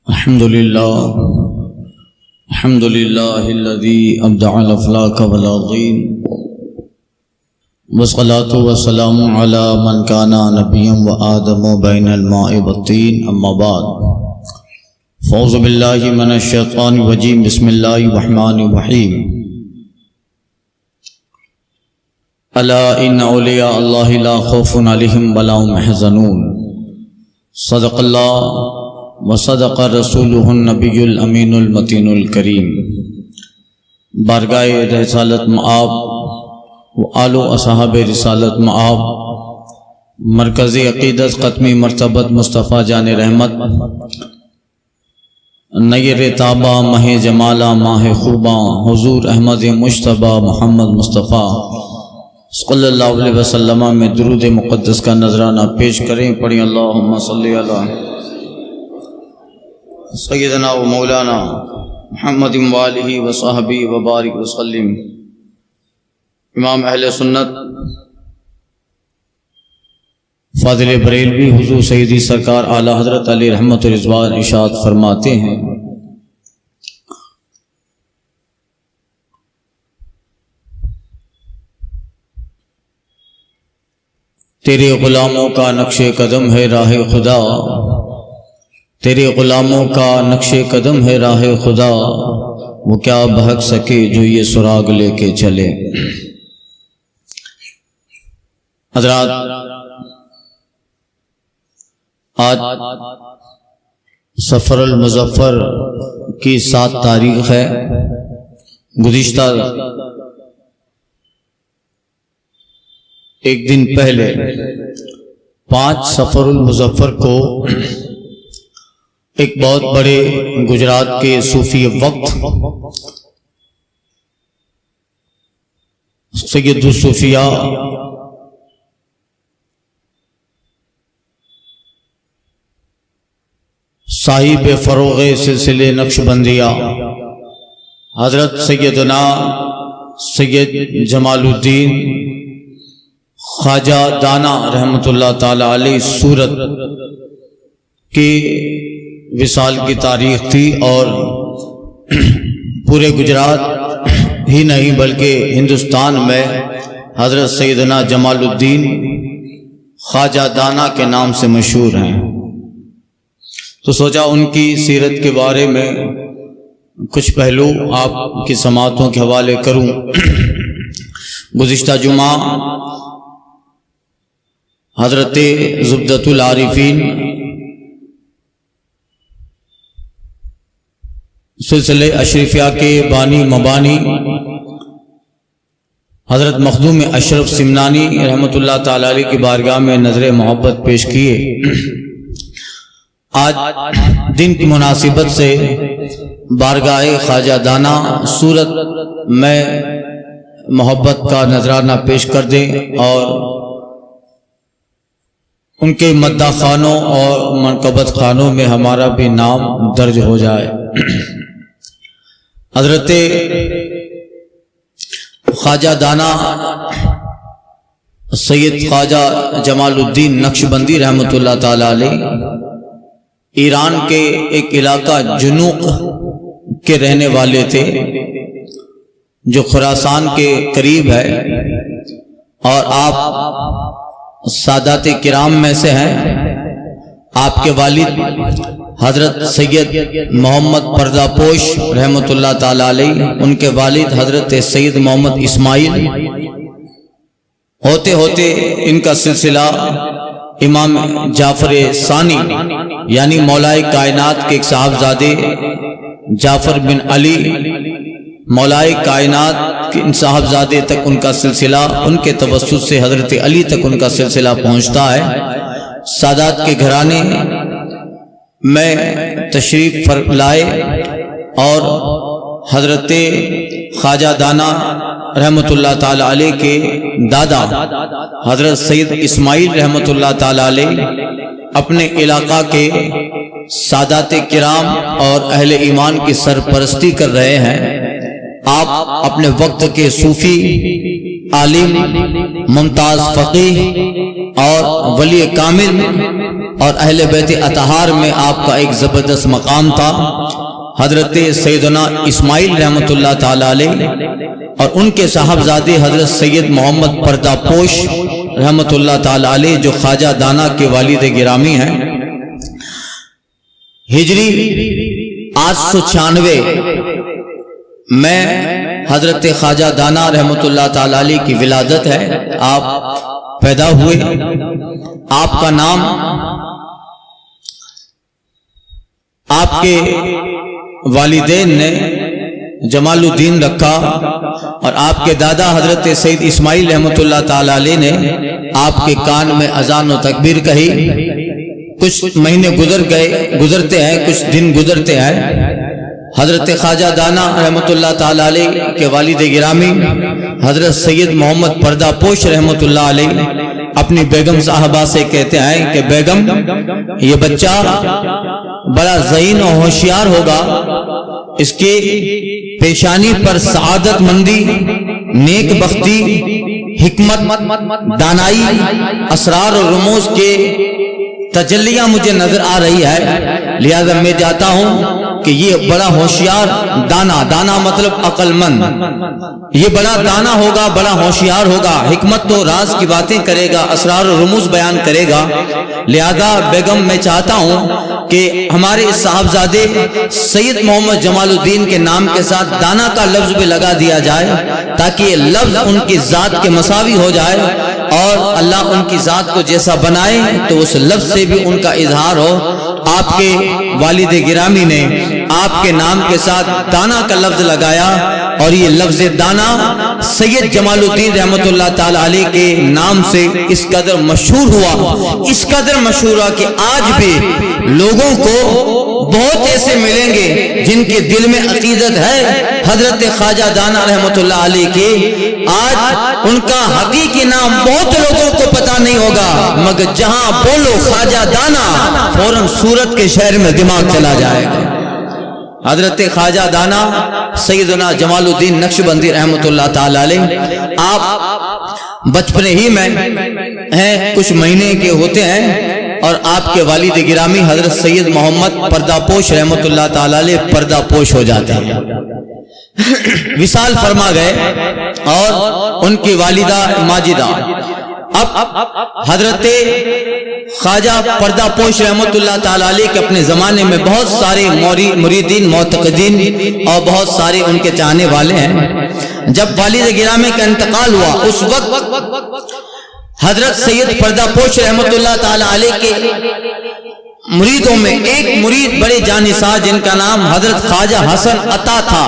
الحمد لله الذي أبدع الأفلاك والعظيم والصلاة والسلام على من كان نبيا وآدم بين الماء والطين أما بعد فأعوذ بالله من الشيطان الرجيم بسم الله الرحمن الرحيم ألا إن أولياء الله لا خوف عليهم ولا هم يحزنون صدق الله وصدق رسوله النبی الامین المتین الکریم۔ بارگاہ رسالت مآب و آل و اصحاب رسالت مآب، مرکزی عقیدت ختمی مرتبت مصطفیٰ جان رحمت، نیر تابہ ماہ جمالہ ماہ خوباں حضور احمد مجتبیٰ محمد مصطفیٰ صلی اللہ علیہ وسلم میں درود مقدس کا نذرانہ پیش کریں۔ پڑھیں اللہم صلی علی سیدنا و مولانا محمد والہ و صحبہ وبارک وسلم۔ امام اہل سنت فاضل بریلوی حضور سیدی سرکار اعلیٰ حضرت علی رحمت و رضوان ارشاد فرماتے ہیں، تیرے غلاموں کا نقش قدم ہے راہ خدا، تیرے غلاموں کا نقش قدم ہے راہ خدا، وہ کیا بہک سکے جو یہ سراغ لے کے چلے۔ حضرات، آج سفر المظفر کی 7 تاریخ ہے۔ گزشتہ ایک دن پہلے 5 سفر المظفر کو ایک بہت بڑے گجرات کے صوفی وقت سید الصوفیاء صاحب فروغ سلسلے نقشبندیہ حضرت سیدنا سید جمال الدین خواجہ دانا رحمۃ اللہ تعالی علیہ سورت کی وصال کی تاریخ تھی، اور پورے گجرات ہی نہیں بلکہ ہندوستان میں حضرت سیدنا جمال الدین خواجہ دانا کے نام سے مشہور ہیں۔ تو سوچا ان کی سیرت کے بارے میں کچھ پہلو آپ کی سماعتوں کے حوالے کروں۔ گزشتہ جمعہ حضرت زبدۃ العارفین سلسلے اشرفیہ کے بانی مبانی حضرت مخدوم اشرف سمنانی رحمۃ اللہ تعالی علیہ کی بارگاہ میں نظر محبت پیش کیے۔ آج دن کی مناسبت سے بارگاہ خواجہ دانا سورت میں محبت کا نذرانہ پیش کر دیں اور ان کے مداح خانوں اور منقبت خانوں میں ہمارا بھی نام درج ہو جائے۔ حضرت خواجہ دانا سید خواجہ جمال الدین نقشبندی رحمۃ اللہ تعالی علیہ ایران کے ایک علاقہ جنوق کے رہنے والے تھے، جو خراسان کے قریب ہے، اور آپ سادات کرام میں سے ہیں۔ آپ کے والد حضرت سید محمد پردہ پوش رحمۃ اللہ تعالی علیہ، ان کے والد حضرت سید محمد اسماعیل، ہوتے ہوتے ان کا سلسلہ امام جعفر ثانی یعنی مولائے کائنات کے ایک صاحبزادے جعفر بن علی مولائے کائنات کے ان صاحبزادے تک ان کا سلسلہ، ان کے توسط سے حضرت علی تک ان کا سلسلہ پہنچتا ہے۔ سادات کے گھرانے میں تشریف لائے اور حضرت خواجہ دانا رحمۃ اللہ تعالی علیہ کے دادا حضرت سید اسماعیل رحمۃ اللہ تعالی علیہ اپنے علاقہ کے سادات کرام اور اہل ایمان کی سرپرستی کر رہے ہیں۔ آپ اپنے وقت کے صوفی، عالم، ممتاز فقیہ اور ولی کامل اور اہل بیت اطہار میں آپ کا ایک زبردست مقام تھا۔ حضرت سیدنا اسماعیل رحمۃ اللہ تعالی علیہ اور ان کے صاحبزادے حضرت سید محمد پردہ پوش رحمۃ اللہ تعالی علیہ جو خواجہ دانا کے والد گرامی ہیں، ہجری 896 میں حضرت خواجہ دانا رحمۃ اللہ تعالی علیہ کی ولادت ہے، آپ پیدا ہوئے۔ آپ کا نام آپ کے والدین نے جمال الدین رکھا، اور آپ کے دادا حضرت سید اسماعیل رحمۃ اللہ تعالی علیہ نے آپ کے کان میں اذان و تکبیر کہی۔ کچھ مہینے گزرتے ہیں، کچھ دن گزرتے ہیں، حضرت خواجہ دانا رحمۃ اللہ تعالی علیہ کے والد گرامی حضرت سید محمد پردہ پوش رحمۃ اللہ علیہ اپنی بیگم صاحبہ سے کہتے ہیں کہ بیگم، یہ بچہ بڑا ذہین و ہوشیار ہوگا، اس کی پیشانی پر سعادت مندی، نیک بختی، حکمت، دانائی، اسرار و رموز کے تجلیاں مجھے نظر آ رہی ہے، لہذا میں چاہتا ہوں کہ یہ بڑا ہوشیار دانا مطلب عقل مند، یہ بڑا دانا ہوگا، بڑا ہوشیار ہوگا، حکمت و راز کی باتیں کرے گا، اسرار و رموز بیان کرے گا۔ لہذا بیگم میں چاہتا ہوں کہ ہمارے صاحبزادے سید محمد جمال الدین کے نام کے ساتھ دانا کا لفظ بھی لگا دیا جائے، تاکہ یہ لفظ ان کی ذات کے مساوی ہو جائے، اور اللہ ان کی ذات کو جیسا بنائے تو اس لفظ سے بھی ان کا اظہار ہو۔ آپ کے والد گرامی نے آپ کے نام کے ساتھ دانا کا لفظ لگایا، اور یہ لفظ دانا سید جمال الدین رحمۃ اللہ تعالی علیہ کے نام سے اس قدر مشہور ہوا کہ آج بھی لوگوں کو بہت ایسے ملیں گے جن کے دل میں عقیدت ہے حضرت خواجہ دانا رحمۃ اللہ علیہ کے، آج ان کا حقیقی نام بہت لوگوں کو پتہ نہیں ہوگا، مگر جہاں بولو خواجہ دانا فوراً سورت کے شہر میں دماغ چلا جائے گا۔ حضرت خواجہ دانا سیدنا جمال الدین نقشبندی رحمۃ اللہ تعالی علیہ آپ بچپنے ہی میں ہیں، کچھ مہینے کے ہوتے ہیں، اور آپ کے والد گرامی حضرت سید محمد پردہ پوش رحمۃ اللہ تعالی علیہ پردہ پوش ہو جاتے ہیں، وصال فرما گئے، اور ان کی والدہ ماجدہ۔ اب حضرت خواجہ پردہ پوش رحمۃ اللہ تعالی علیہ کے اپنے زمانے میں بہت سارے مریدین، معتقدین اور بہت سارے ان کے چاہنے والے ہیں۔ جب والد گرامی کا انتقال ہوا، اس وقت حضرت سید پردہ پوش رحمۃ اللہ تعالی علیہ کے مریدوں میں ایک مرید بڑے جانثار جن کا نام حضرت خواجہ حسن عطا تھا۔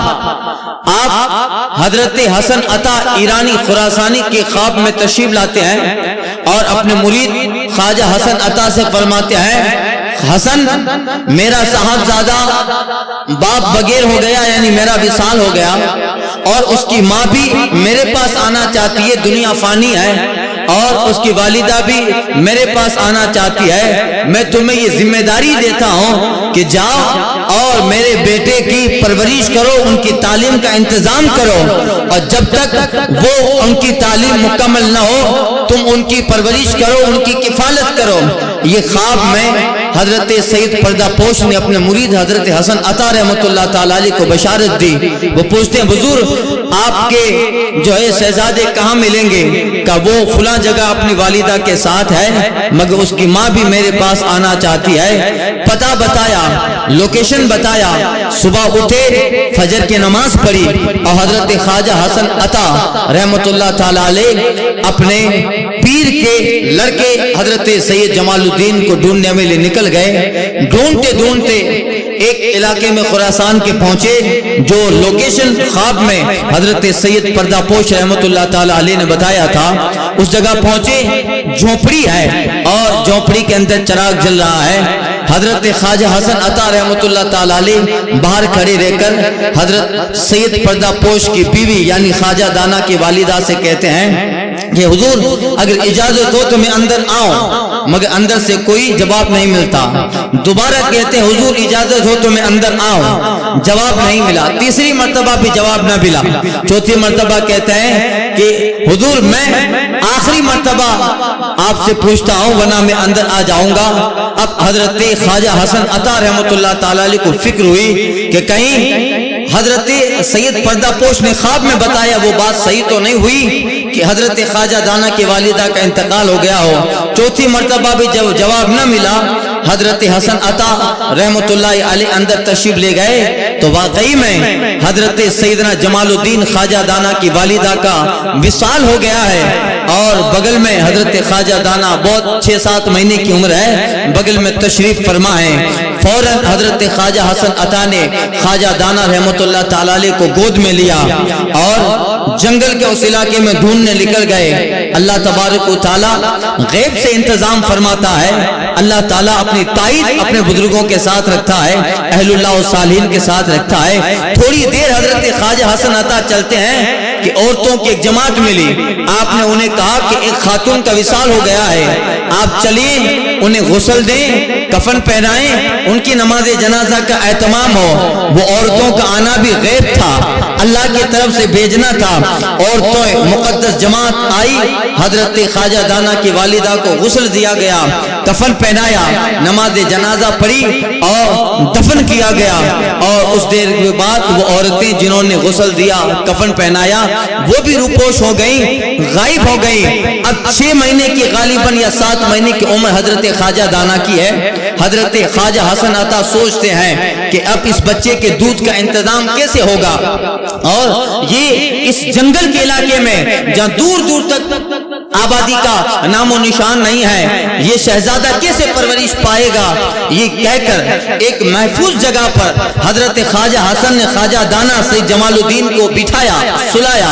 آپ حضرت حسن عطا ایرانی خراسانی کے خواب میں تشریف لاتے ہیں، اور اپنے مرید خواجہ حسن عطا سے فرماتے ہیں، حسن میرا صاحبزادہ باپ بغیر ہو گیا، یعنی میرا وصال ہو گیا، اور اس کی ماں بھی میرے پاس آنا چاہتی ہے، دنیا فانی ہے، اور اس کی والدہ بھی میرے پاس آنا چاہتی ہے۔ میں تمہیں یہ ذمہ داری دیتا ہوں کہ جاؤ اور میرے بیٹے کی پرورش کرو، ان کی تعلیم کا انتظام کرو، اور جب تک وہ ان کی تعلیم مکمل نہ ہو تم ان کی پرورش کرو، ان کی کفالت کرو۔ یہ خواب میں حضرت سید پردہ پوش نے اپنے مرید حضرت حسن عطا رحمۃ اللہ تعالی علیہ کو بشارت دی۔ وہ پوچھتے ہیں، حضور آپ کے جو ہے شہزادے کہاں ملیں گے؟ کہ وہ فلاں جگہ اپنی والدہ کے ساتھ ہے، مگر اس کی ماں بھی میرے پاس آنا چاہتی ہے۔ پتہ بتایا، لوکیشن بتایا، صبح اٹھے، فجر کی نماز پڑھی، اور حضرت خواجہ حسن عطا رحمۃ اللہ تعالی علیہ اپنے پیر کے لڑکے حضرت سید جمال الدین کو ڈھونڈنے میں نکل گئے۔ ڈھونڈتے ڈھونڈتے ایک علاقے میں خراسان کے پہنچے، جو لوکیشن خواب میں حضرت سید پردہ پوش رحمۃ اللہ تعالی علیہ نے بتایا تھا، اس جگہ پہنچے، جھونپڑی ہے، اور جھونپڑی کے اندر چراغ جل رہا ہے۔ حضرت خواجہ حسن عطا رحمۃ اللہ تعالی علیہ باہر کھڑے رہ کر حضرت سید پردہ پوش کی بیوی یعنی خواجہ دانا کی والدہ سے کہتے ہیں کہ حضور اگر اجازت ہو تو میں اندر آؤں۔ مگر اندر سے کوئی جواب نہیں ملتا۔ دوبارہ کہتے ہیں حضور اجازت ہو تو میں اندر آؤں، جواب نہیں ملا۔ تیسری مرتبہ بھی جواب نہ ملا۔ چوتھی مرتبہ کہتے ہیں کہ حضور میں آخری مرتبہ آپ سے پوچھتا ہوں ورنہ میں اندر آ جاؤں گا۔ اب حضرت خواجہ حسن عطا رحمۃ اللہ تعالی علیہ کو فکر ہوئی کہ کہیں حضرت سید پردہ پوش نے خواب میں بتایا وہ بات صحیح تو نہیں ہوئی کہ حضرت خواجہ دانا کی والدہ کا انتقال ہو گیا ہو۔ چوتھی مرتبہ بھی جب جواب نہ ملا، حضرت حسن عطا رحمۃ اللہ علیہ اندر تشریف لے گئے تو واقعی میں حضرت سیدنا جمال الدین خواجہ دانا کی والدہ کا وصال ہو گیا ہے، اور بغل میں حضرت خواجہ دانا بہت 6-7 مہینے کی عمر ہے، بغل میں تشریف فرما ہے۔ فوراً حضرت خواجہ حسن عطا نے خواجہ دانا رحمۃ اللہ تعالی علیہ کو گود میں لیا اور جنگل کے اس علاقے میں ڈھونڈنے نکل گئے۔ اللہ تبارک و تعالی غیب سے انتظام فرماتا ہے، اللہ تعالیٰ اپنی تائید اپنے بزرگوں کے ساتھ رکھتا ہے، اہل اللہ و صالحین کے ساتھ رکھتا ہے۔ تھوڑی دیر حضرت خواجہ حسن عطا چلتے ہیں کہ عورتوں کی ایک جماعت ملی، آپ نے انہیں کہا کہ ایک خاتون کا وصال ہو گیا ہے، آپ چلیے انہیں غسل دیں، کفن پہنائیں، ان کی نماز جنازہ کا اہتمام ہو۔ وہ عورتوں کا آنا بھی غیب تھا، اللہ کی طرف سے بھیجنا تھا۔ عورتوں مقدس جماعت آئی، حضرت خواجہ دانا کی والدہ کو غسل دیا گیا، کفن پہنایا، نماز جنازہ پڑھی اور دفن کیا گیا۔ اور اس دیر کے بعد وہ عورتیں جنہوں نے غسل دیا، کفن پہنایا، وہ بھی روپوش ہو گئیں، غائب ہو گئیں۔ اب 6 مہینے کی غالباً یا 7 مہینے کی عمر حضرت خواجہ دانا کی ہے۔ حضرت خواجہ حسن عطا سوچتے ہیں کہ اب اس بچے کے دودھ کا انتظام کیسے ہوگا، اور یہ اس جنگل کے علاقے میں جہاں دور دور تک آبادی کا نام و نشان نہیں ہے، یہ شہزادہ کیسے پرورش پائے گا۔ یہ کہہ کر ایک محفوظ جگہ پر حضرت خواجہ حسن نے خواجہ دانا سید جمال الدین کو بٹھایا، سلایا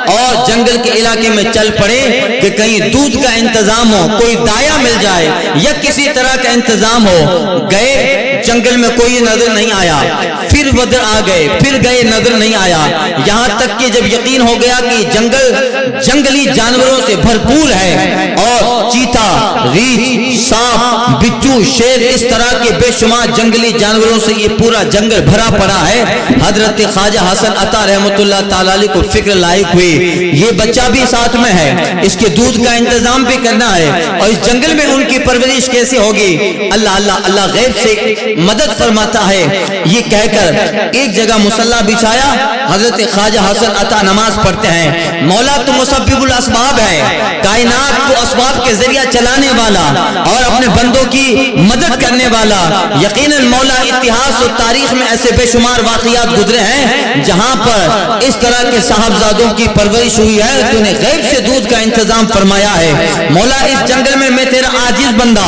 اور جنگل کے علاقے میں چل پڑے کہ کہیں دودھ کا انتظام ہو، کوئی دایا مل جائے یا کسی طرح کا انتظام ہو۔ گئے جنگل میں کوئی نظر نہیں آیا، پھر ودر آ گئے، پھر گئے نظر نہیں آیا، یہاں تک کہ جب یقین ہو گیا کہ جنگل جنگلی جانوروں سے بھرپور ہے اور چیتا، ریچھ، سانپ، بچھو، شیر، اس طرح کے بے شمار جنگلی جانوروں سے یہ پورا جنگل بھرا پڑا ہے۔ حضرت خواجہ حسن عطا رحمۃ اللہ تعالی علیہ کو فکر لائق ہوئی، یہ بچہ بھی ساتھ میں ہے، اس کے دودھ کا انتظام بھی کرنا ہے، اور اس جنگل میں ان کی پرورش کیسے ہوگی۔ اللہ اللہ اللہ غیب سے مدد فرماتا ہے۔ یہ کہہ کر ایک جگہ مصلی بچھایا، حضرت خواجہ حسن عطا نماز پڑھتے ہیں۔ مولا تو مسبب الاسباب ہے، کائنات کو اسباب کے ذریعہ چلانے والا اور اپنے بندوں کی مدد کرنے والا۔ یقیناً مولا اتہاس و تاریخ میں ایسے بے شمار واقعات گزرے ہیں جہاں پر اس طرح کے صاحبزادوں کی پرورش ہوئی ہے تو انہیں غیب سے دودھ کا انتظام فرمایا ہے۔ مولا اس جنگل میں تیرا عاجز بندہ،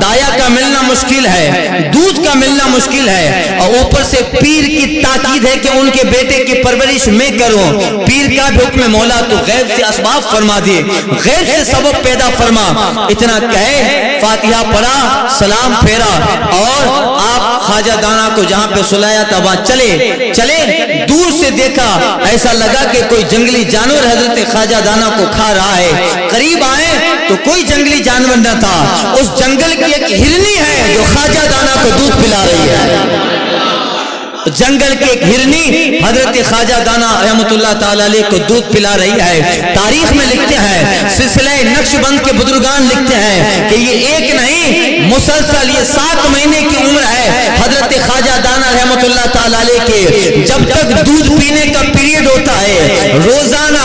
دایا کا ملنا مشکل ہے، دودھ کا ملنا مشکل ہے، اور اوپر سے پیر کی تاکید ہے کہ ان کے بیٹے کی پرورش میں کروں۔ پیر کا بھی حکم مولا تو غیب سے اسباب فرما دیے، غیب سے سبب پیدا فرما۔ اتنا کہے فاتحہ پڑھا، سلام پھیرا، اور آپ خواجہ دانا کو جہاں پہ سلایا تھا وہاں چلے دور سے دیکھا، ایسا لگا کہ کوئی جنگلی جانور حضرت خواجہ دانا کو کھا رہا ہے۔ قریب آئے تو کوئی جنگلی جانور نہ تھا، اس جنگل کی ایک ہرنی ہے جو خواجہ دانا کو دودھ پلا رہی ہے۔ جنگل کے ایک ہرنی حضرت خواجہ دانا رحمۃ اللہ تعالی علیہ کو دودھ پلا رہی ہے۔ تاریخ میں لکھتے ہیں، سلسلہ نقش بند کے بزرگان لکھتے ہیں کہ یہ ایک نہیں مسلسل یہ 7 مہینے کی عمر ہے حضرت خواجہ دانا رحمۃ اللہ تعالی علیہ کے، جب تک دودھ پینے کا پیریڈ ہوتا ہے روزانہ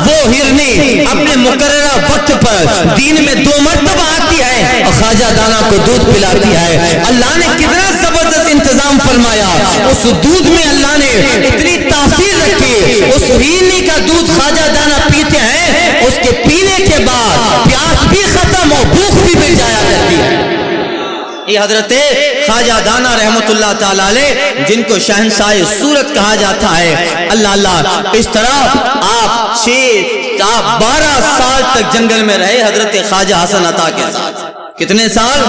وہ ہرنی اپنے مقررہ وقت پر دن میں 2 مرتبہ آتی ہے اور خواجہ دانا کو دودھ پلاتی ہے۔ اللہ نے کتنا زبردست انتظام فرمایا، اس دودھ میں اللہ نے اتنی تاثیر رکھی، اس ہرنی کا دودھ خواجہ دانا پیتے ہیں، اس کے پینے کے بعد پیاس بھی ختم ہو، بھوک بھی مل جایا کرتی ہے۔ یہ حضرت خواجہ دانا رحمت اللہ تعالی علیہ جن کو شہنشاہ صورت کہا جاتا ہے۔ اللہ اللہ، اس طرح آپ 12 سال تک جنگل میں رہے حضرت خواجہ حسن عطا کے ساتھ۔ کتنے سال؟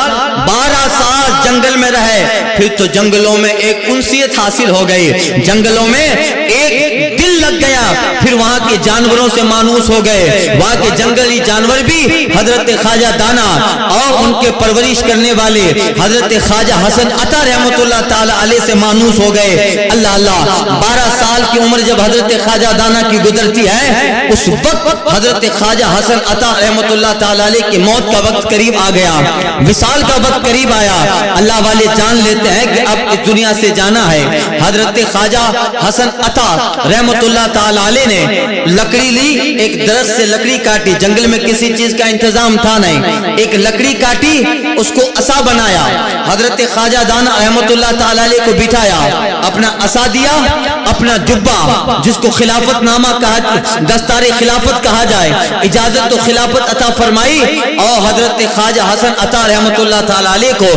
12 سال جنگل میں رہے۔ پھر تو جنگلوں میں ایک انسیت حاصل ہو گئی، جنگلوں میں ایک دل لگ لگ گیا، پھر وہاں کے جانوروں سے مانوس ہو گئے، وہاں کے جنگلی جانور بھی حضرت خواجہ دانا اور ان کے پرورش کرنے والے حضرت خواجہ حسن عطا رحمت اللہ تعالی علیہ سے مانوس ہو گئے۔ اللہ اللہ، 12 سال کی عمر جب حضرت خواجہ دانا کی گزرتی ہے، اس وقت حضرت خواجہ حسن عطا رحمت اللہ تعالی علیہ کی موت کا وقت قریب آ گیا، وصال کا وقت قریب آیا۔ اللہ والے جان لیتے ہیں کہ اب اس دنیا سے جانا ہے۔ حضرت خواجہ حسن عطا رحمت اللہ تعالی علیہ نے لکڑی لی، ایک درخت سے لکڑی کاٹی، جنگل میں کسی چیز کا انتظام تھا نہیں، ایک لکڑی کاٹی، اس کو عصا بنایا، حضرت خواجہ دانا رحمت اللہ تعالی علیہ کو بٹھایا، اپنا عصا دیا، اپنا جبہ جس کو خلافت نامہ کہا، دستار خلافت کہا جائے، اجازت تو خلافت عطا فرمائی، اور حضرت خواجہ حسن عطا رحمت اللہ تعالی علیہ کو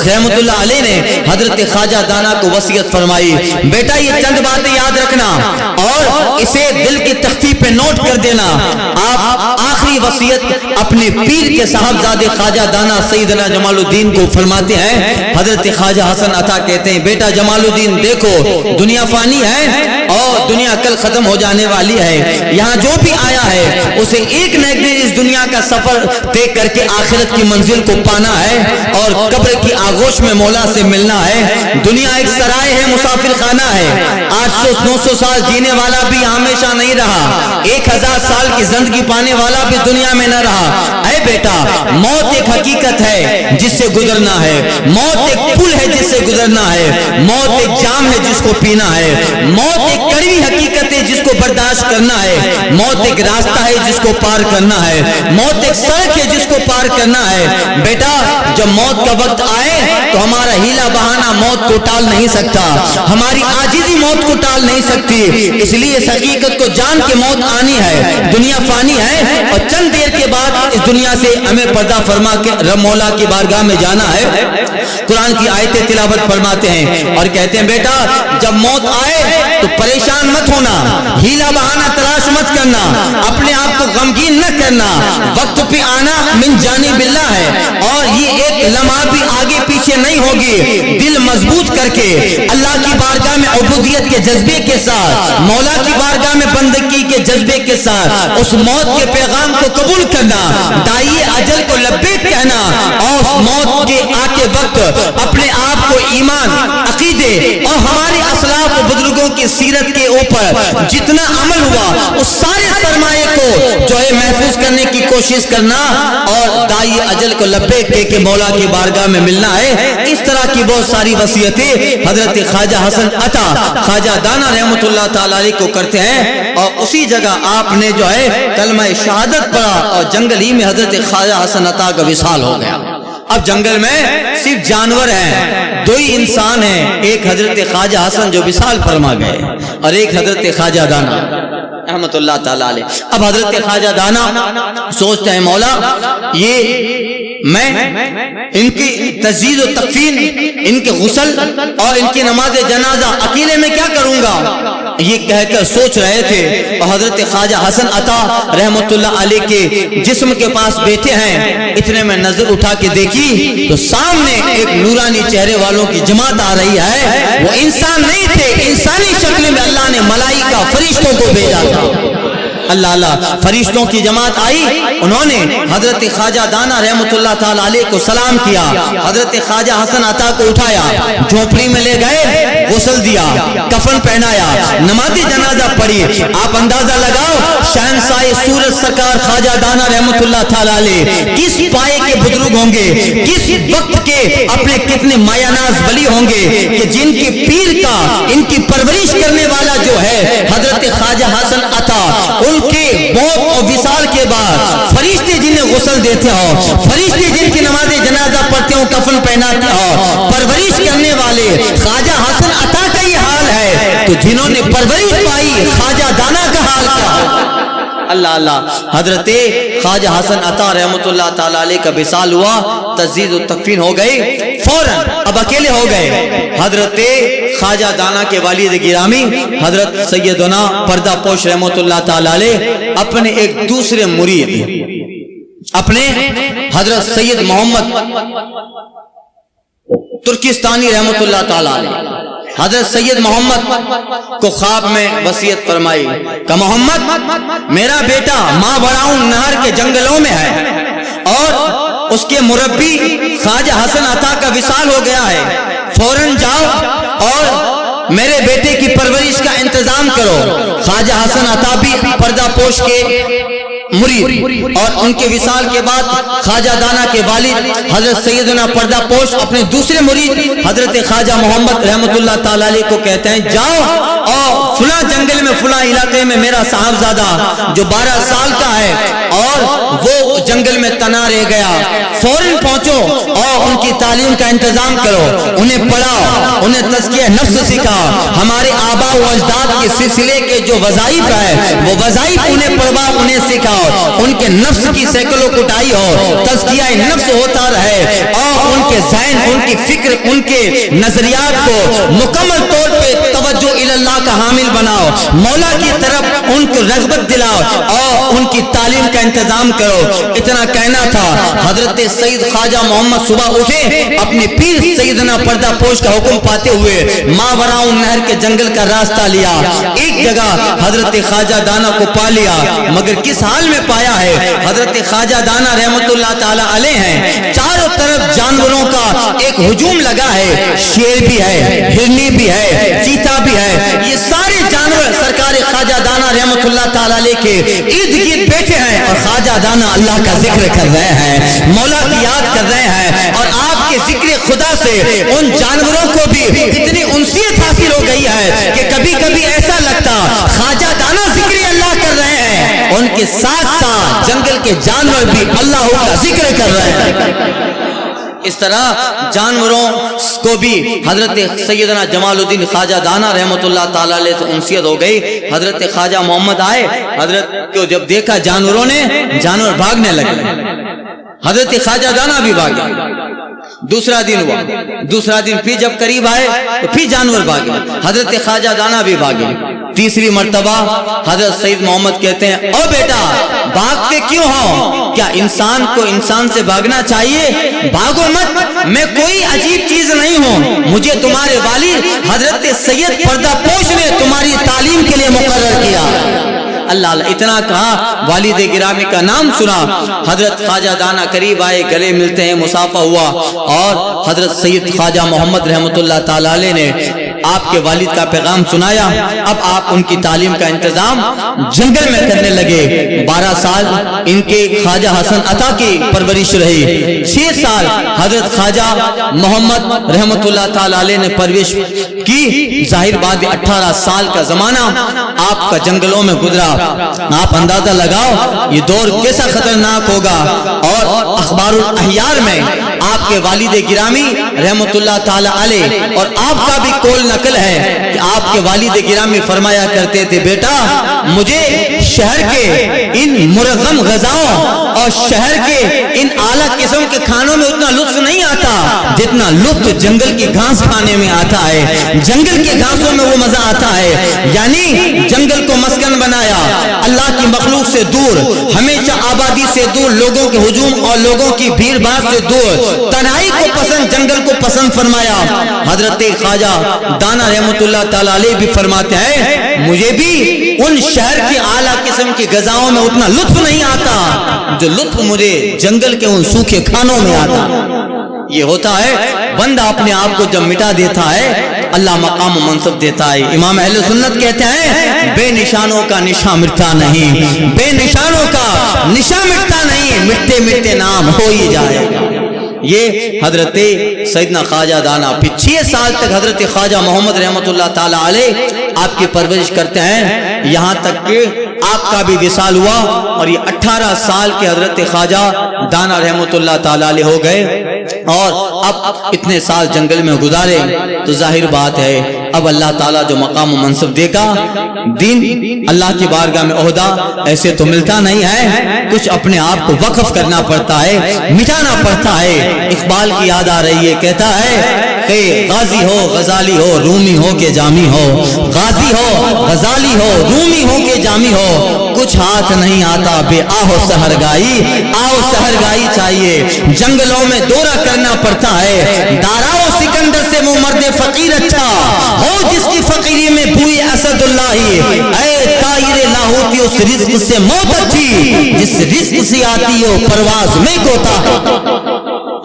رحمت اللہ علیہ نے حضرت خواجہ دانا کو وصیت فرمائی، بیٹا یہ چند باتیں یاد رکھنا اور اسے دل کی تختی پہ نوٹ کر دینا۔ آپ آخری وصیت اپنے پیر کے صاحبزادے خواجہ دانا سیدنا جمال الدین کو فرماتے ہیں۔ حضرت خواجہ حسن عطا کہتے ہیں، بیٹا جمال الدین دیکھو، دنیا فانی ہے اور دنیا کل ختم ہو جانے والی ہے، یہاں جو بھی آیا ہے اسے ایک نہ ایک دن اس دنیا کا سفر طے کر کے آخرت کی منزل کو پانا ہے اور قبر کی آغوش میں مولا سے ملنا ہے۔ دنیا ایک سرائے ہے، مسافر خانہ ہے، 800-900 سال جینے والا بھی ہمیشہ نہیں رہا، 1000 سال کی زندگی پانے والا بھی دنیا میں نہ رہا۔ اے بیٹا، موت ایک حقیقت ہے جس سے گزرنا ہے، موت ایک پل ہے جس سے گزرنا ہے، موت ایک جام ہے جس کو پینا ہے، موت ایک کڑوی حقیقت ہے جس کو برداشت کرنا ہے، موت ایک راستہ ہے جس کو پار کرنا ہے، موت ایک سڑک ہے جس کو پار کرنا ہے۔ بیٹا جب موت کا وقت آئے تو ہمارا ہیلا بہانہ موت کو ٹال نہیں سکتا، ہماری عاجزی موت کو ٹال نہیں سکتی، اس لیے اس حقیقت کو جان کے موت آنی ہے، دنیا فانی ہے اور چند دیر کے بعد اس دنیا سے ہمیں پردہ فرما کے رب مولا کی بارگاہ میں جانا ہے۔ قرآن کی آیتیں تلاوت فرماتے ہیں اور کہتے ہیں، بیٹا جب موت آئے تو پریشان مت ہونا، ہیلا بہانہ تلاش مت کرنا، اپنے آپ کو غمگین نہ کرنا، وقت پہ آنا من جانب اللہ ہے اور یہ ایک لمحہ بھی آگے پیچھے نہیں ہوگی۔ دل مضبوط کر کے اللہ کی بارگاہ میں عبودیت کے جذبے کے ساتھ، مولا کی بارگاہ میں بندگی کے جذبے کے ساتھ اس موت کے پیغام کو قبول کرنا، داعی اجل کو لبیک کہنا اور اس موت کے آتے وقت اپنے آپ کو ایمان، عقیدے اور ہمارے اسلاف و بزرگوں کی سیرت کے اوپر جتنا عمل ہوا اس سارے سرمایے کو جو ہے محفوظ کرنے کی کوشش کرنا اور داعی اجل کو لبیک کہہ کے مولا کی بارگاہ میں ملنا ہے۔ اس طرح کی بہت ساری وصیتیں حضرت خواجہ حسن عطا خواجہ دانا رحمت اللہ تعالی علیہ کو کرتے ہیں، اور اسی جگہ آپ نے جو ہے کلمہ شہادت پڑھا اور جنگل ہی میں حضرت خواجہ حسن عطا کا وصال ہو گیا۔ اب جنگل میں صرف جانور ہیں، دو ہی انسان ہیں، ایک حضرت خواجہ حسن جو وصال فرما گئے اور ایک حضرت خواجہ دانا رحمت اللہ تعالی علیہ۔ اب حضرت خواجہ دانا سوچتے ہیں، مولا یہ میں ان کی تجہیز و تکفین، ان کے غسل اور ان کی نماز جنازہ اکیلے میں کیا کروں گا، یہ کہہ کر سوچ رہے تھے، اور حضرت خواجہ حسن عطا رحمت اللہ علیہ کے جسم کے پاس بیٹھے ہیں، اتنے میں نظر اٹھا کے دیکھی تو سامنے ایک نورانی چہرے والوں کی جماعت آ رہی ہے۔ وہ انسان نہیں تھے، انسانی شکل میں اللہ نے ملائکہ فرشتوں کو بھیجا تھا۔ اللہ اللہ، فرشتوں کی جماعت آئی، انہوں نے حضرت خواجہ دانا رحمت اللہ تعالی علیہ کو سلام کیا، حضرت خواجہ حسن عطا کو اٹھایا، جھونپڑی میں لے گئے، غسل دیا، کفن پہنایا، نماز جنازہ پڑھی۔ آپ اندازہ لگاؤ شہنشاہ سورج سرکار خواجہ دانا رحمت اللہ تعالی علیہ کس پائے کے بزرگ ہوں گے، کس وقت کے اپنے کتنے مایہ ناز ولی ہوں گے کہ جن کے پیر کا ان کی پرورش کرنے والا جو ہے حضرت خواجہ حسن عطا، ان کے موت اور وصال کے بعد فرشتے جنہیں غسل دیتے ہو، فرشتے جن کی نماز جنازہ پڑھتے ہو، کفن پہناتے ہو، پرورش کرنے والے خواجہ حسن عطا کا یہ حال ہے، تو جنہوں نے پرورش پائی خواجہ دانا کا حال کیا؟ اللہ اللہ، حضرت خواجہ حسن عطا رحمت اللہ تعالی علیہ کا وصال ہوا، تجہیز و تکفین ہو گئی، فوراً اب اکیلے ہو گئے۔ حضرت خواجہ دانا کے والد گرامی حضرت سیدنا پردہ پوش رحمت اللہ تعالی علیہ اپنے ایک دوسرے مرید اپنے حضرت سید محمد ترکستانی رحمت اللہ تعالی علیہ حضرت سید محمد کو خواب میں وصیت فرمائی کہ محمد میرا بیٹا ماں براؤن نہر کے جنگلوں میں ہے اور اس کے مربی خواجہ حسن عطا کا وصال ہو گیا ہے، فوراً جاؤ اور میرے بیٹے کی پرورش کا انتظام کرو۔ خواجہ حسن عطا بھی پردہ پوش کے مرید اور ان کے وصال کے بعد خواجہ دانا کے والد حضرت سیدنا پردہ پوش اپنے دوسرے مرید حضرت خواجہ محمد رحمت اللہ تعالی علیہ کو کہتے ہیں جاؤ اور فلاں جنگل میں فلاں علاقے میں میرا صاحبزادہ جو 12 سال کا ہے اور وہ جنگل میں تنا رہ گیا، فوراً پہنچو اور ان کی تعلیم کا انتظام کرو، انہیں پڑھاؤ، انہیں تزکیہ نفس سکھاؤ، ہمارے آباء و اجداد کے سلسلے کے جو وظائف ہے وہ وظائف انہیں پڑھواؤ، انہیں سکھاؤ، ان کے نفس کی سیکلوں کٹائی ہو، تزکیہ نفس ہوتا رہے اور ان کے ذہن، ان کی فکر، ان کے نظریات کو مکمل طور پہ توجہ اللہ کا حامل بناؤ، مولا کی طرف ان کو رغبت دلاؤ اور ان کی تعلیم کا انتظام کرو۔ اتنا کہنا تھا، حضرت سید خواجہ محمد صبح اٹھے، اپنے پیر سیدنا پردہ پوش کا حکم پاتے ہوئے ماں براؤن نہر کے جنگل کا راستہ لیا، ایک جگہ حضرت خواجہ دانا کو پا لیا، مگر کس حال میں پایا ہے؟ حضرت خواجہ دانا رحمت اللہ تعالی علیہ ہیں، چاروں طرف جانوروں کا ایک ہجوم لگا ہے، شیر بھی ہے، ہرنی بھی ہے، چیتا بھی ہے، یہ سارے جانور سرکار خواجہ دانا رحمت اللہ تعالی علیہ کے ارد گرد بیٹھے ہیں اور خواجہ دانا اللہ کا ذکر کر رہے ہیں، مولا کی یاد کر رہے ہیں، اور آپ کے ذکر خدا سے ان جانوروں کو بھی اتنی انسیت حاصل ہو گئی ہے کہ کبھی کبھی ایسا لگتا خواجہ دانا ذکر اللہ کر رہے ہیں، ان کے ساتھ ساتھ جنگل کے جانور بھی اللہ کا ذکر کر رہے ہیں۔ اس طرح جانوروں کو بھی حضرت سیدنا جمال الدین خواجہ دانا رحمت اللہ تعالی علیہ سے انسیت ہو گئی۔ حضرت خواجہ محمد آئے، حضرت کو جب دیکھا جانوروں نے، جانور بھاگنے لگے، حضرت خواجہ دانا بھی بھاگے۔ دوسرا دن ہوا، دوسرا دن پھر جب قریب آئے تو پھر جانور بھاگے، حضرت خواجہ دانا بھی بھاگے۔ تیسری مرتبہ حضرت سید محمد کہتے ہیں او بیٹا بھاگتے کیوں ہو؟ کیا انسان کو انسان سے بھاگنا چاہیے؟ بھاگو مت، میں کوئی عجیب چیز نہیں ہوں، مجھے تمہارے والد حضرت سید پردہ پوش نے تمہاری تعلیم کے لیے مقرر کیا۔ اللہ اللہ اتنا کہا، والد گرامی کا نام سنا، حضرت خواجہ دانا قریب آئے، گلے ملتے ہیں، مصافحہ ہوا، اور حضرت سید خواجہ محمد رحمت اللہ تعالی علیہ نے آپ کے والد کا پیغام سنایا۔ اب آپ ان کی تعلیم کا انتظام جنگل میں کرنے لگے۔ 12 سال ان کے خواجہ حسن عطا کی پرورش رہی، 6 سال حضرت خواجہ محمد رحمت اللہ تعالی علیہ نے پرورش کی۔ ظاہر بات 18 سال کا زمانہ آپ کا جنگلوں میں گزرا، آپ اندازہ لگاؤ یہ دور کیسا خطرناک ہوگا۔ اور اخبار الاحیار میں آپ کے والد گرامی رحمت اللہ تعالی علیہ اور آپ کا بھی قول نقل ہے کہ آپ کے والد گرامی فرمایا کرتے تھے بیٹا مجھے شہر کے ان مرغم غذاؤں اور شہر کے ان اعلیٰ قسم کے کھانوں میں اتنا لطف نہیں آتا جتنا لطف جنگل کی گھاس کھانے میں آتا ہے، جنگل کی گھاسوں میں وہ مزہ آتا ہے۔ یعنی جنگل کو مسکن بنایا، اللہ کی مخلوق سے دور، ہمیشہ آبادی سے دور، لوگوں کے ہجوم اور لوگوں کی بھیڑ بھاڑ سے دور، تنہائی کو پسند، جنگل کو پسند فرمایا۔ حضرت خواجہ دانا رحمت اللہ تعالی علیہ بھی فرماتے ہیں مجھے بھی ان شہر کی اعلیٰ قسم کی غذاؤں میں اتنا لطف نہیں آتا جو لطف مجھے جنگل کے ان سوکھے کھانوں میں آتا۔ یہ ہوتا ہے بندہ اپنے آپ کو جب مٹا دیتا ہے اللہ مقام و منصب دیتا ہے۔ امام اہل سنت کہتے ہیں بے نشانوں کا نشان مٹتا نہیں، بے نشانوں کا نشان مٹتا نہیں، مٹتے مٹتے نام ہو ہی جائے گا۔ یہ حضرت سیدنا خواجہ دانا پھر 6 سال تک حضرت خواجہ محمد رحمت اللہ تعالی علیہ آپ کی پرورش کرتے ہیں، یہاں تک کہ آپ کا بھی وصال ہوا اور یہ 18 سال کے حضرت خواجہ دانا رحمت اللہ تعالی علیہ ہو گئے۔ اور اب اتنے سال جنگل میں گزارے تو ظاہر بات ہے اب اللہ تعالیٰ جو مقام و منصب دے گا، دین اللہ کی بارگاہ میں عہدہ ایسے تو ملتا نہیں ہے، کچھ اپنے آپ کو وقف کرنا پڑتا ہے، مٹانا پڑتا ہے۔ اقبال کی یاد آ رہی ہے، کہتا ہے کہ غازی ہو غزالی ہو رومی ہو کہ جامی ہو، غازی ہو غزالی ہو رومی ہو کہ جامی ہو، کچھ ہاتھ نہیں آتا بے آہو سہرگائی، آہو سہرگائی چاہیے، جنگلوں میں دورہ کرنا پڑتا ہے، داراؤ سکندر سے وہ مرد فقیر اچھا ہو جس کی فقیری میں بوئی اسد اللہ، اے طائر لاہوتی اس رزق سے موت اچھی جس رزق سے آتی ہو پرواز میں کوتا۔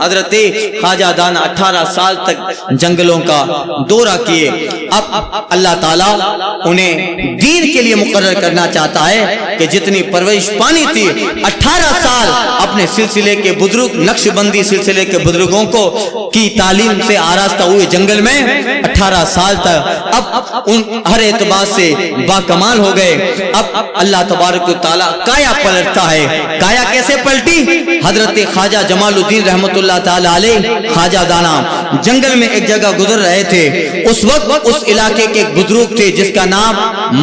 حضرت خواجہ دانا 18 سال تک جنگلوں کا دورہ کیے۔ اب اللہ تعالیٰ انہیں دین کے لیے مقرر کرنا چاہتا ہے کہ جتنی پرورش پانی تھی 18 سال اپنے سلسلے کے بزرگ، نقش بندی سلسلے کے بزرگوں کو کی تعلیم سے آراستہ ہوئے جنگل میں 18 سال تک اب ان ہر اعتبار سے باکمال ہو گئے۔ اب اللہ تبارک و تعالیٰ کایا پلٹتا ہے۔ کایا کیسے پلٹی؟ حضرت خواجہ جمال الدین رحمۃ اللہ تعالی علیہ خواجہ دانا جنگل میں ایک جگہ گزر رہے تھے۔ اس وقت اس علاقے کے ایک بزرگ تھے جس کا نام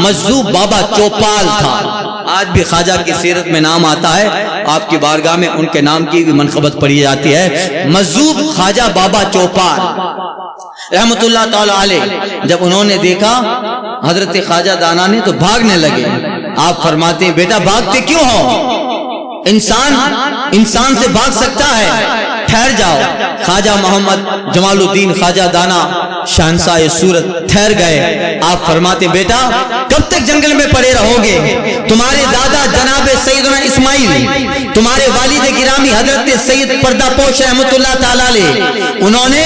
مجذوب بابا چوپال تھا۔ آج بھی خواجہ کی سیرت میں نام آتا ہے، آپ کی بارگاہ میں ان کے نام کی بھی منقبت پڑھی جاتی ہے، مجذوب خواجہ بابا چوپال رحمت اللہ تعالی علیہ۔ جب انہوں نے دیکھا حضرت خواجہ دانا نے تو بھاگنے لگے۔ آپ فرماتے ہیں بیٹا بھاگتے کیوں ہو؟ انسان سے بھاگ سکتا ہے، ٹھہر جاؤ۔ خواجہ محمد جمال الدین خواجہ دانا شہنشاہ صورت ٹھہر گئے۔ آپ فرماتے بیٹا کب تک جنگل میں پڑے رہو گے؟ تمہارے دادا جناب سیدنا اسماعیل، تمہارے والد گرامی حضرت سید پردہ پوش رحمت اللہ تعالی علیہ، انہوں نے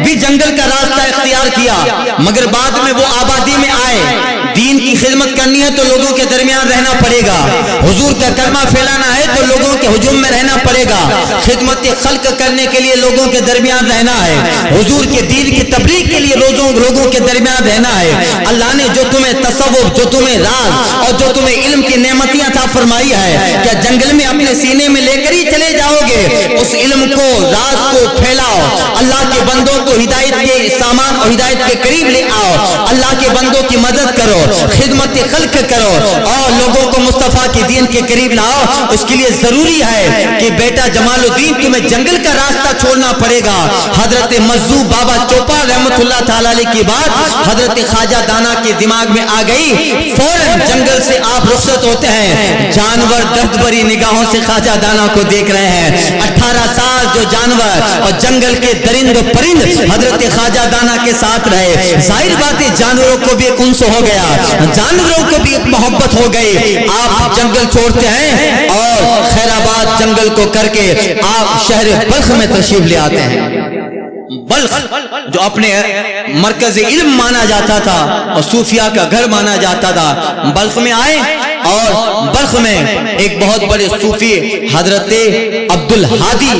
بھی جنگل کا راستہ اختیار کیا، مگر بعد میں وہ آبادی میں آئے۔ دین کی خدمت کرنی ہے تو لوگوں کے درمیان رہنا پڑے گا، حضور کا کلمہ پھیلانا ہے تو لوگوں کے ہجوم میں رہنا پڑے گا، خدمت خلق کرنے کے لیے لوگوں کے درمیان رہنا ہے، حضور کے دین کی تبلیغ کے لیے لوگوں کے درمیان رہنا ہے۔ اللہ نے جو تمہیں تصوف، جو تمہیں راز اور جو تمہیں علم کی نعمتیں عطا فرمائی ہے، کیا جنگل میں اپنے سینے میں لے کر ہی چلے جاؤ گے؟ اس علم کو، راز کو پھیلاؤ، اللہ کے بندوں کو ہدایت کے سامان اور ہدایت کے قریب لے آؤ، اللہ کے بندوں کی مدد کرو، خدمت خلق کرو اور لوگوں کو مصطفیٰ کے دین کے قریب لاؤ۔ اس کے لیے ضروری ہے کہ بیٹا جمال الدین تمہیں جنگل کا راستہ چھوڑنا پڑے گا۔ حضرت مجذوب بابا چوپال رحمت اللہ تعالی علیہ کی بات حضرت خواجہ دانا کے دماغ میں آ گئی۔ فوراً جنگل سے آپ رخصت ہوتے ہیں۔ جانور درد بری نگاہوں سے خواجہ دانا کو دیکھ رہے ہیں۔ 18 سال جو جانور اور جنگل کے درند و پرند حضرت خواجہ دانا کے ساتھ رہے، ظاہر بات ہے جانوروں کو بھی ایک انس ہو گیا، جانوروں کو بھی ایک محبت ہو گئی۔ آپ جنگل چھوڑتے ہیں اور خیر آباد جنگل کو کر کے آپ شہر بلخ میں تشریف لے آتے ہیں۔ بلخ جو اپنے مرکز علم مانا جاتا تھا اور صوفیاء کا گھر مانا جاتا تھا، بلخ میں آئے اور بلخ میں ایک بہت بڑے صوفی حضرت عبدالہادی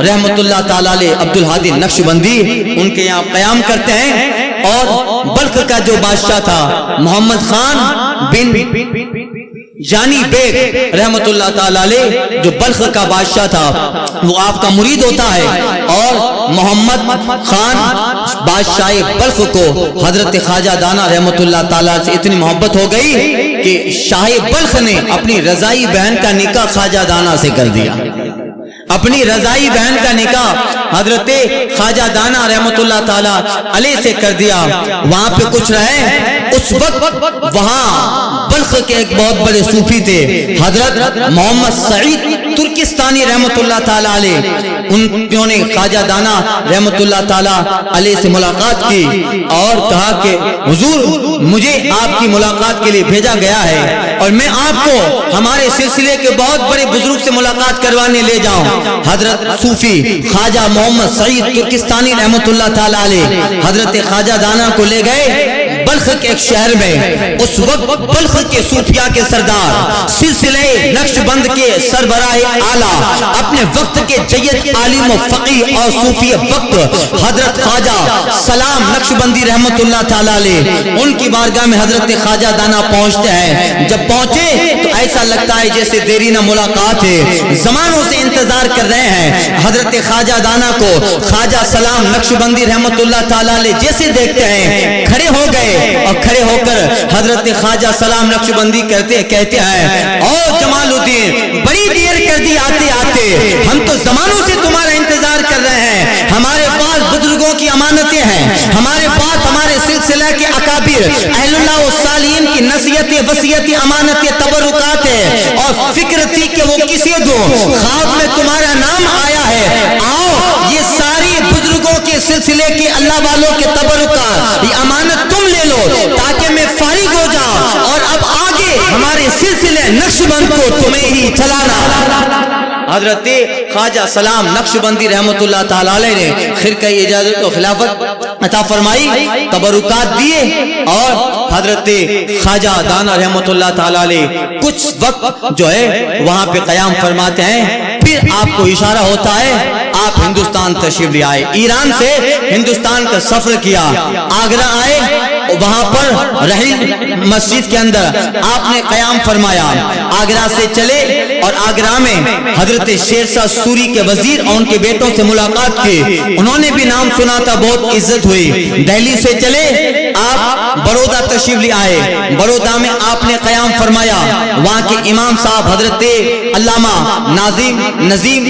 رحمت اللہ تعالی علیہ، عبدالہادی نقشبندی، ان کے یہاں قیام کرتے ہیں۔ اور بلخ کا جو بادشاہ تھا محمد خان بن جانی بیگ رحمت اللہ تعالی علیہ، جو بلخ کا بادشاہ تھا، وہ آپ کا مرید ہوتا ہے۔ اور محمد خان بادشاہ بلخ کو حضرت خواجہ دانا رحمت اللہ تعالی سے اتنی محبت ہو گئی کہ شاہ بلخ نے اپنی رضائی بہن کا نکاح خواجہ دانا سے کر دیا۔ اپنی رضائی بہن کا نکاح حضرت خواجہ دانا رحمت اللہ تعالی علیہ سے کر دیا۔ وہاں پہ کچھ رہے۔ اس وقت وہاں بلخ کے ایک بہت بڑے صوفی تھے حضرت محمد سعید ترکستانی رحمت اللہ تعالی علیہ، انہوں نے خواجہ دانا رحمت اللہ تعالی علیہ سے ملاقات کی اور کہا کہ حضور مجھے آپ کی ملاقات کے لیے بھیجا گیا ہے اور میں آپ کو ہمارے سلسلے کے بہت بڑے بزرگ سے ملاقات کروانے لے جاؤں۔ حضرت صوفی خواجہ محمد سعید ترکستانی رحمت اللہ تعالی علیہ حضرت خواجہ دانا کو لے گئے بلخ کے ایک شہر میں۔ اس وقت بلخ کے صوفیاء کے سردار، سلسلے نقش بند کے سربراہ اعلیٰ، اپنے وقت کے جید عالم و فقیہ اور صوفی وقت حضرت خواجہ سلام نقش بندی رحمت اللہ تعالی علیہ، ان کی بارگاہ میں حضرت خواجہ دانا پہنچتے ہیں۔ جب پہنچے تو ایسا لگتا ہے جیسے دیرینہ ملاقات ہے، زمانوں سے انتظار کر رہے ہیں۔ حضرت خواجہ دانا کو خواجہ سلام نقش بندی رحمت اللہ تعالی علیہ جیسے دیکھتے ہیں کھڑے ہو گئے اور کھڑے ہو کر حضرت خواجہ سلام نقش بندی کہتے ہیں اور جمال الدین بڑی دیر کر دی آتے آتے، ہم تو زمانوں سے تمہارا انتظار کر رہے ہیں۔ ہمارے پاس بزرگوں کی امانتیں ہیں، ہمارے پاس ہمارے سلسلہ کے اکابر اہل اللہ و صالحین کی نصیحت وصیت امانت تبرکات ہے اور فکر تھی کہ وہ کسی دو خواب میں تمہارا نام آیا ہے، آؤ یہ ساری بزرگوں کے سلسلے کے اللہ والوں کے تبرکات یہ امانت تم لے لو فارغ ہو جا اور اب آگے ہمارے سلسلے نقشبند کو تمہیں ہی چلانا۔ حضرت خواجہ سلام نقشبندی رحمت اللہ تعالی علیہ نے خرقہ اجازت و خلافت عطا فرمائی، تبرکات دیے، اور حضرت خواجہ دانا رحمت اللہ تعالی علیہ کچھ وقت جو ہے وہاں پہ قیام فرماتے ہیں۔ پھر آپ کو اشارہ ہوتا ہے، آپ ہندوستان تشریف لے آئے، ایران سے ہندوستان کا سفر کیا، آگرہ آئے، وہاں پر رہی مسجد کے اندر آپ نے قیام فرمایا۔ آگرہ سے چلے اور آگرہ میں حضرت شیر شاہ سوری کے وزیر اور ان کے بیٹوں سے ملاقات کی، انہوں نے بھی نام سنا تھا، بہت عزت ہوئی۔ دہلی سے چلے آپ بڑودہ تشریف لے آئے، بڑودہ میں آپ نے قیام فرمایا، وہاں کے امام صاحب حضرت علامہ نظیم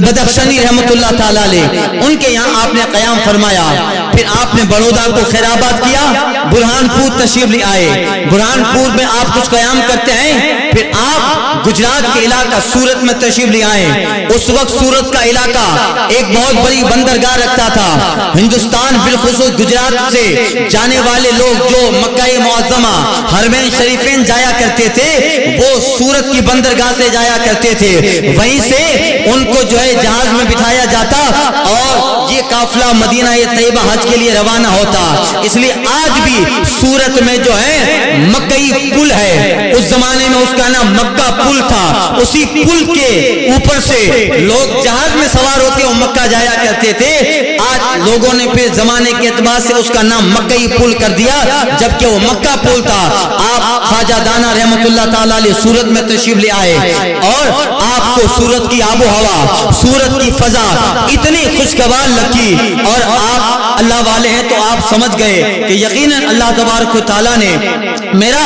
بدخشانی رحمت اللہ تعالی علیہ، ان کے یہاں آپ نے قیام فرمایا۔ پھر آپ نے بڑودہ کو خیر آباد کیا، برہان پور تشریف لے آئے، برہان پور میں آپ کچھ قیام کرتے ہیں۔ پھر آپ گجرات کے علاقہ سورت میں تشریف لے آئے۔ اس وقت سورت کا علاقہ ایک بہت بڑی بندرگاہ رکھتا تھا، ہندوستان بالخصوص گجرات سے جانے والے لوگ جو مکہ معظمہ حرمین شریفین جایا کرتے تھے وہ سورت کی بندرگاہ سے جایا کرتے تھے، وہیں سے ان کو جو ہے جہاز میں بٹھایا جاتا اور یہ قافلہ مدینہ طیبہ حج کے لیے روانہ ہوتا۔ اس لیے آج بھی سورت میں جو ہے مکئی پل ہے، اس زمانے میں اس کا نام مکہ پل تھا، اسی پل کے اوپر سے لوگ جہاز میں سوار ہوتے اور مکہ جایا کرتے تھے۔ آج لوگوں نے پھر زمانے کے اعتبار سے اس کا نام مکئی پل کر دیا، جبکہ وہ مکہ پل تھا۔ آپ خواجہ دانا رحمت اللہ تعالی علیہ سورت میں تشریف لے آئے اور آپ کو سورت کی آب و ہوا، سورت کی فضا اتنی خوشگوار لگی، اور آپ اللہ والے ہیں تو آپ سمجھ گئے کہ یقیناً اللہ تبارک و تعالیٰ نے میرا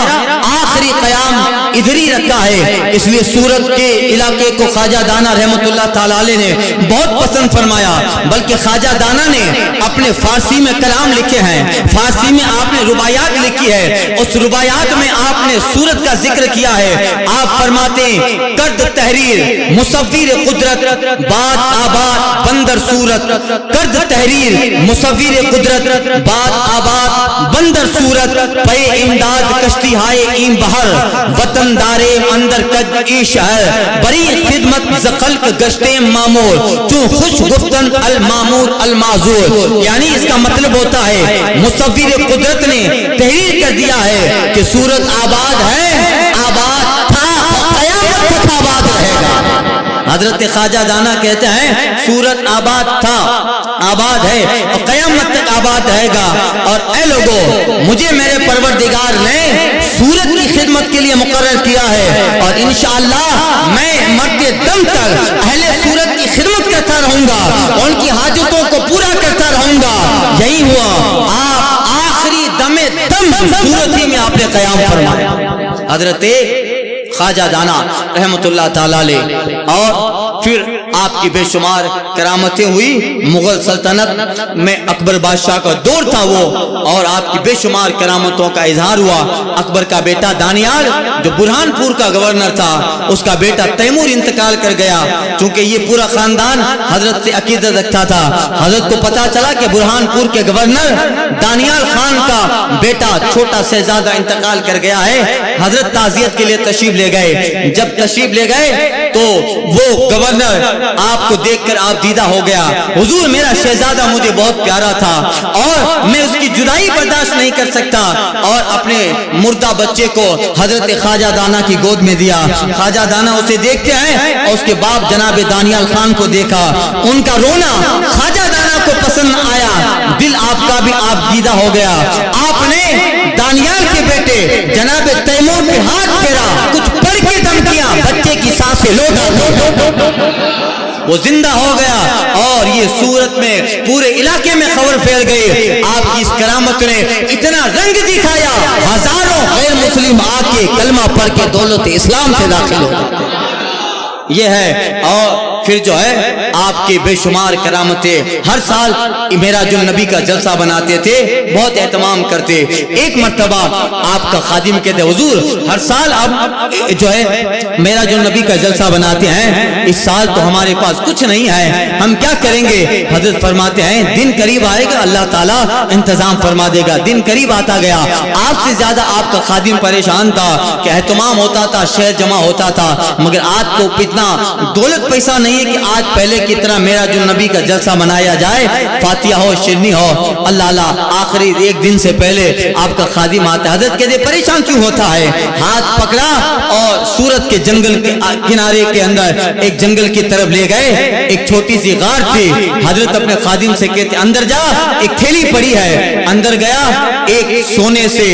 آخری قیام ادھر ہی رکھا ہے۔ اس لیے سورت کے علاقے کو خواجہ دانا رحمت اللہ تعالیٰ علیہ نے بہت پسند فرمایا، بلکہ خواجہ دانا نے اپنے فارسی میں کلام لکھے ہیں، فارسی میں آپ نے رباعیات لکھی ہے، اس رباعیات میں آپ نے سورت کا ذکر کیا ہے۔ آپ فرماتے ہیں کرد تحریر مصور قدرت بات آباد بندر سورت، کرد تحریر مصور قدرت بات آباد بندر سورت، پے امداد کشتی ہائے ایم بہر وطن دارے اندر کج ای شہر، بری خدمت زخلق گشتے معمور چون خوش گفتن المامور المعذور۔ یعنی اس کا مطلب ہوتا ہے مصور قدرت نے تحریر کر دیا ہے کہ سورت آباد ہے، آباد تھا، قیامت تک آباد رہے گا۔ حضرت خواجہ دانا کہتے ہیں سورت آباد تھا، آباد ہے اور قیامت تک آباد رہے گا۔ اور اے لوگو، مجھے میرے پروردگار نے سورت کی خدمت کے لیے مقرر کیا ہے، اور انشاءاللہ میں مرتے دم تک اہل سورت کی خدمت کرتا رہوں گا، ان کی حاجتوں کو پورا کرتا رہوں گا۔ یہی ہوا، آپ آخری دم سورت ہی میں آپ نے قیام فرمایا۔ حضرت خواجہ دانا رحمت اللہ تعالیٰ علیہ، اور پھر آپ کی بے شمار کرامتیں ہوئی۔ مغل سلطنت میں اکبر بادشاہ کا دور تھا وہ، اور آپ کی بے شمار کرامتوں کا اظہار ہوا۔ اکبر کا بیٹا دانیال جو برہان پور کا گورنر تھا، اس کا بیٹا تیمور انتقال کر گیا، چونکہ یہ پورا خاندان حضرت سے عقیدت رکھتا تھا۔ حضرت کو پتا چلا کہ برہان پور کے گورنر دانیال خان کا بیٹا چھوٹا شہزادہ انتقال کر گیا ہے۔ حضرت تعزیت کے لیے تشریف لے گئے، جب تشریف لے گئے تو وہ گورنر آپ کو دیکھ کر آپ دیدہ ہو گیا، حضور میرا شہزادہ مجھے بہت پیارا تھا اور میں اس کی جدائی برداشت نہیں کر سکتا، اور اپنے مردہ بچے کو حضرت خواجہ دانا کی گود میں دیا۔ خواجہ دانا اسے دیکھتے ہیں اور اس کے باپ جناب دانیال خان کو دیکھا، ان کا رونا خواجہ دانا کو پسند آیا، دل آپ کا بھی آپ دیدہ ہو گیا۔ آپ نے دانیال کے بیٹے جناب تیمور پہ ہاتھ پھیرا، کچھ پڑھ کے دم کیا، بچے کی سانسیں لوٹا، وہ زندہ ہو گیا، اور یہ صورت میں پورے علاقے میں خبر پھیل گئی۔ آپ کی اس کرامت نے اتنا رنگ دکھایا، ہزاروں غیر مسلم آ کے کلمہ پڑھ کے دولت اسلام سے داخل ہو، یہ ہے۔ اور پھر جو ہے آپ کی بے شمار کرامتیں، ہر سال معراج النبی کا جلسہ بناتے تھے، بہت اہتمام کرتے۔ ایک مرتبہ آپ کا خادم کہتے حضور ہر سال آپ جو ہے معراج النبی کا جلسہ بناتے ہیں، اس سال تو ہمارے پاس کچھ نہیں ہے، ہم کیا کریں گے؟ حضرت فرماتے ہیں دن قریب آئے گا، اللہ تعالیٰ انتظام فرما دے گا۔ دن قریب آتا گیا، آپ سے زیادہ آپ کا خادم پریشان تھا کہ اہتمام ہوتا تھا، شہر جمع ہوتا تھا، مگر آج تو اتنا دولت پیسہ نہیں ہے کہ آج پہلے کی طرح معراج النبی کا جلسہ منایا جائے، فاتحہ ہو، شرنی ہو۔ اللہ اللہ آخری ایک دن سے پہلے آپ کا خادم آتا ہے، حضرت کہتے پریشان کیوں ہوتا ہے؟ ہاتھ پکڑا اور سورت کے جنگل کے کنارے کے اندر ایک جنگل کی طرف لے گئے، ایک چھوٹی سی غار تھی، حضرت اپنے خادم سے کہتے اندر جا، ایک تھیلی پڑی ہے، اندر گیا، ایک سونے سے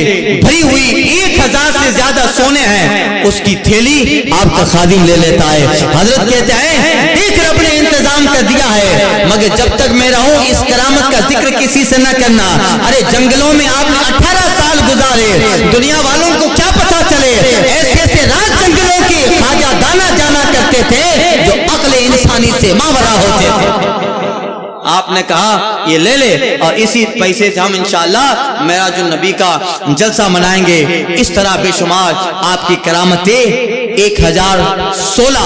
بھری ہوئی 1000 سے زیادہ سونے ہیں، اس کی تھیلی آپ کا خادم لے لیتا ہے۔ حضرت کہتے ہیں دیکھ رب نے انتظام کر دیا ہے، مگر جب تک میں رہوں اس کرامت کا ذکر کسی سے نہ کرنا۔ ارے جنگلوں میں آپ نے 18 سال گزارے، دنیا والوں کو کیا پتا چلے؟ ایسے ایسے رات جنگلوں کی خواجہ دانا جانا کرتے تھے جو عقل انسانی سے ماورا ہوتے تھے۔ آپ نے کہا یہ لے لے اور اسی پیسے سے ہم انشاءاللہ معراج النبی کا جلسہ منائیں گے۔ اس طرح بے شمار آپ کی کرامتیں 1016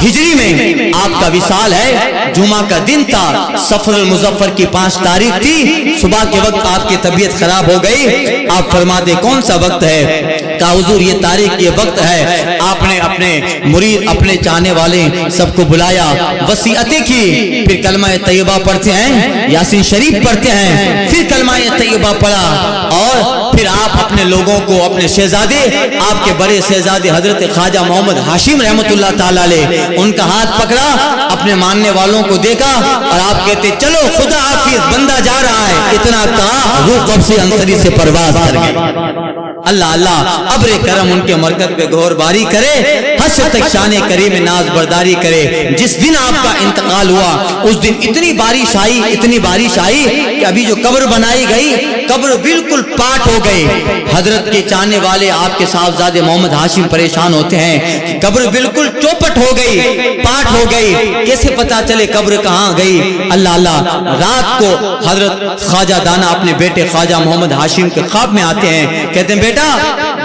ہجری میں آپ کا وصال ہے، جمعہ کا دن تھا، سفر المظفر کی 5 تاریخ تھی، صبح کے وقت آپ کی طبیعت خراب ہو گئی۔ آپ فرماتے کون سا وقت ہے؟ کہا حضور یہ تاریخ یہ وقت ہے۔ آپ نے اپنے مرید اپنے چاہنے والے سب کو بلایا، وصیتیں کی، پھر کلمہ طیبہ پڑھتے ہیں، یاسین شریف پڑھتے ہیں، پھر کلمہ طیبہ پڑھا، اور پھر آپ اپنے لوگوں کو، اپنے شہزادے، آپ کے بڑے شہزادے حضرت خواجہ محمد ہاشم رحمۃ اللہ تعالی علیہ، ان کا ہاتھ پکڑا، اپنے ماننے والوں کو دیکھا اور آپ کہتے چلو خدا حافظ، بندہ جا رہا ہے۔ اتنا کہا روح قبض انصری سے پرواز کر گئی۔ اللہ اللہ ابر کرم ان کے مرکز پہ گہر باری کرے، حشر تک شان کریم ناز برداری کرے۔ جس دن آپ کا انتقال ہوا اس دن اتنی بارش آئی، اتنی بارش آئی کہ ابھی جو قبر بنائی گئی قبر بالکل پاٹ ہو گئی۔ حضرت کے چاہنے والے آپ کے صاحبزادے محمد ہاشم پریشان ہوتے ہیں کہ قبر بالکل چوپٹ ہو گئی، پاٹ ہو گئی، کیسے پتا چلے قبر کہاں گئی؟ اللہ اللہ رات کو حضرت خواجہ دانا اپنے بیٹے خواجہ محمد ہاشم کے خواب میں آتے ہیں، کہتے ہیں بیٹا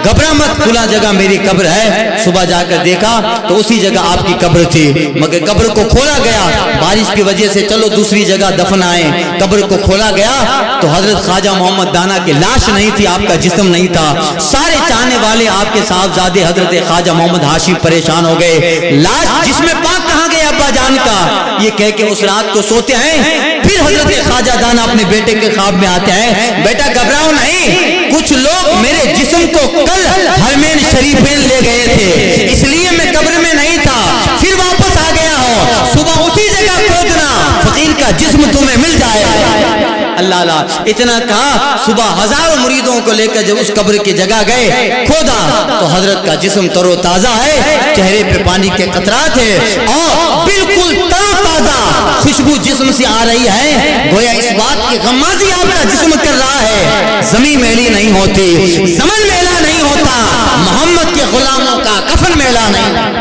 گھبرا مت، کھلا جگہ میری قبر ہے۔ صبح جا کر دیکھا تو اسی جگہ آپ کی قبر تھی، مگر قبر کو کھولا گیا، بارش کی وجہ سے چلو دوسری جگہ دفن آئے، قبر کو کھولا گیا تو حضرت خواجہ محمد دانا کی لاش نہیں تھی، آپ کا جسم نہیں تھا۔ سارے چاہنے والے آپ کے صاحبزادے حضرت خواجہ محمد ہاشم پریشان ہو گئے، لاش جسم پاک کہاں گئے ابا جان کا؟ یہ کہہ کے اس رات کو سوتے ہیں۔ پھر حضرت خواجہ دانا اپنے بیٹے کے خواب میں آتے ہیں، بیٹا گھبراؤ نہیں، کچھ لوگ میرے جسم کو کل حرمین شریفین لے گئے تھے، اس لیے میں قبر میں نہیں تھا، پھر واپس آ گیا ہوں، صبح اسی جگہ کھودنا، فقیر کا جسم تمہیں مل جائے گا۔ اللہ اللہ اتنا کہا، صبح ہزاروں مریدوں کو لے کر جب اس قبر کی جگہ گئے، کھودا تو حضرت کا جسم تر و تازہ ہے، چہرے پہ پانی کے قطرات ہیں اور بالکل تر و تازہ خوشبو جسم سے آ رہی ہے، گویا اس بات کی غمازی آپ کا جسم کر رہا ہے، زمین میلی نہیں ہوتی، زمن میلا نہیں ہوتا، محمد کے غلاموں کا کفن میلا نہیں۔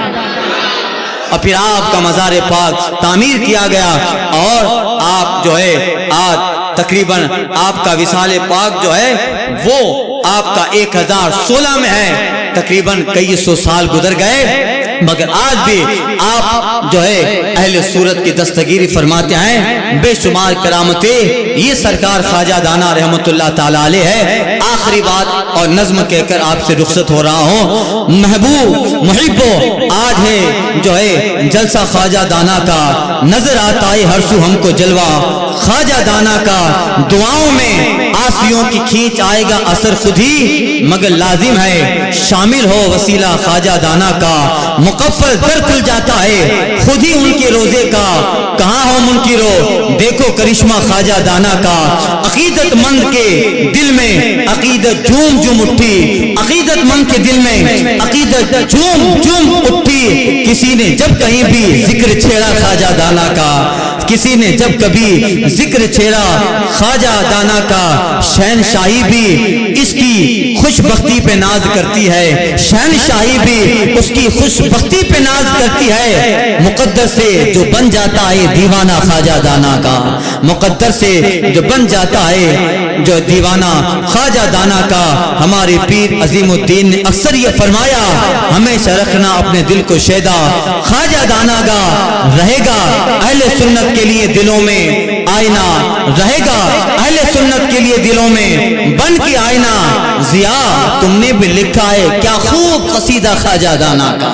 اور پھر آپ کا مزار پاک تعمیر کیا گیا اور آپ جو ہے آج تقریباً آپ کا وصال پاک جو ہے وہ آپ کا 1016 میں ہے، تقریباً کئی سو سال گزر گئے، مگر آج بھی آپ جو ہے اہل سورت کی دستگیری فرماتے ہیں، بے شمار کرامتیں یہ سرکار خواجہ دانا رحمت اللہ تعالی علیہ ہے۔ آخری بات اور نظم کہہ کر آپ سے رخصت ہو رہا ہوں، محبوب محبو آج ہے جو ہے جلسہ خواجہ دانا کا، نظر آتا ہے ہر سو ہم کو جلوہ خواجہ دانا کا، دعاؤں میں آسیوں کی کھینچ آئے گا اثر خود ہی، مگر لازم ہے شامل ہو وسیلہ خواجہ دانا کا، مقفل در کھل جاتا ہے خود ہی ان کے روزے کا، کہاں ہو منکرو دیکھو کرشمہ خواجہ دانا کا، عقیدت مند کے دل میں عقیدت جھوم جھوم اٹھی، عقیدت مند کے دل میں عقیدت جھوم جھوم اٹھی، کسی نے جب کہیں بھی ذکر چھیڑا خواجہ دانا کا، کسی نے جب کبھی ذکر چھیڑا خواجہ دانا کا، شہنشاہی بھی اس کی خوش خوش بختی پہ ناز کرتی ہے، شہنشاہی بھی اس کی خوش بختی پہ ناز کرتی ہے۔ مقدر سے جو بن جاتا ہے دیوانہ خواجہ دانا کا، مقدر سے جو بن جاتا ہے جو دیوانہ خواجہ دانا کا، ہمارے پیر عظیم الدین نے اکثر یہ فرمایا، ہمیشہ رکھنا اپنے دل کو شیدا خواجہ دانا کا رہے گا، اہل سنت کے لیے دلوں میں آئینہ رہے گا، اہل سنت کے لیے دلوں میں بن کے آئینہ۔ ضیا تم نے بھی لکھا ہے کیا خوب قصیدہ خواجہ دانا کا،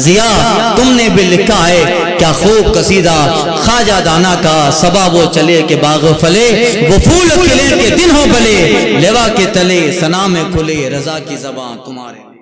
ضیا تم نے بھی لکھا ہے کیا خوب قصیدہ خواجہ دانا کا۔ صبا وہ چلے کہ باغ پھلے، وہ پھول کھلے کہ دن ہو بھلے، لیوا کے تلے ثنا میں کھلے رضا کی زباں تمہارے۔